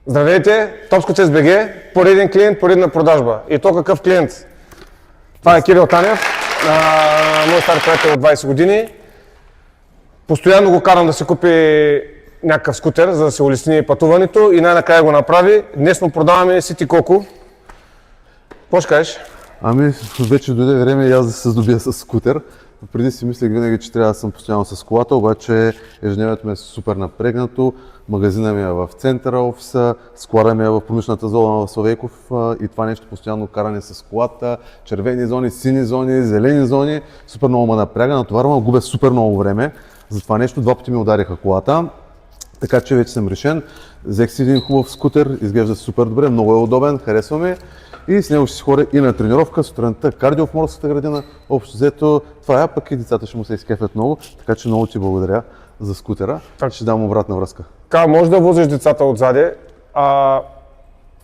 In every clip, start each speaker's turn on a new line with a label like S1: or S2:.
S1: Здравейте, Топскоцес БГ, пореден клиент, поредна продажба. И то какъв клиент? Това е Кирил Танев, мой стар приятел от 20 години. Постоянно го карам да се купи някакъв скутер, за да се улесни пътуването и най-накрая го направи. Днес му продаваме City Coco. Какво ще кажеш?
S2: Ами, вече дойде време и аз да се здобия с скутер. Преди си мислех винаги, че трябва да съм постоянно с колата, обаче ежедневието ми е супер напрегнато. Магазина ми е в центъра, офиса, склада ми е в промишлената зона в Славейков и това нещо постоянно каране с колата, червени зони, сини зони, зелени зони, супер много ме напряга, натоварвам, губя супер много време. За това нещо 2 пъти ми удариха колата, така че вече съм решен. Взех си един хубав скутер, изглежда супер добре, много е удобен, харесва ми. И с него ще си ходя и на тренировка, сутринта кардио в морската градина. Общо взето това е, пък и децата ще му се изкефят много, така че много ти благодаря за скутера. Ще дам обратна връзка.
S1: Така, може да возиш децата отзаде.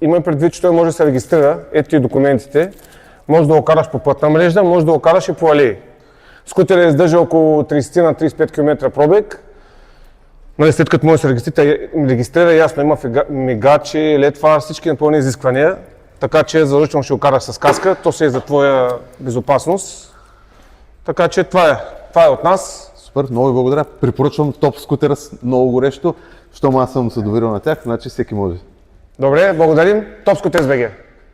S1: Имай предвид, че той може да се регистрира, ето и документите. Може да го караш по пътна мрежа, може да го караш и по алеи. Скутерът издържа около 30 на 35 км пробег. Нали, след като може да се регистрира, ясно, има мигачи, летва, всички напълни изисквания. Така че задължително ще го караш с каска, то се е за твоя безопасност. Така че това е от нас.
S2: Супер, много ви благодаря. Препоръчвам топ скутера много горещо. Щом аз съм се доверил на тях, значи всеки може.
S1: Добре, благодарим. Топскоцес БГ.